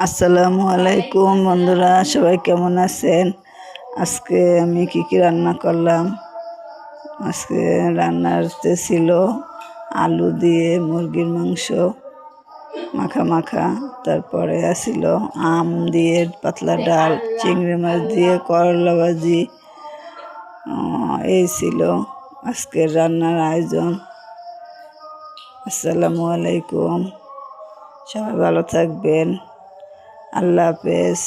আসসালামু আলাইকুম বন্ধুরা, সবাই কেমন আছেন? আজকে আমি কি রান্না করলাম। আজকে রান্নাতে ছিল আলু দিয়ে মুরগির মাংস মাখা মাখা, তারপরে ছিল আম দিয়ে পাতলা ডাল, চিংড়ি মাছ দিয়ে করলা ভাজি। এই ছিল আজকের রান্নার আয়োজন। আসসালামু আলাইকুম, সবাই ভালো থাকবেন। আল্লাহ হাফেজ।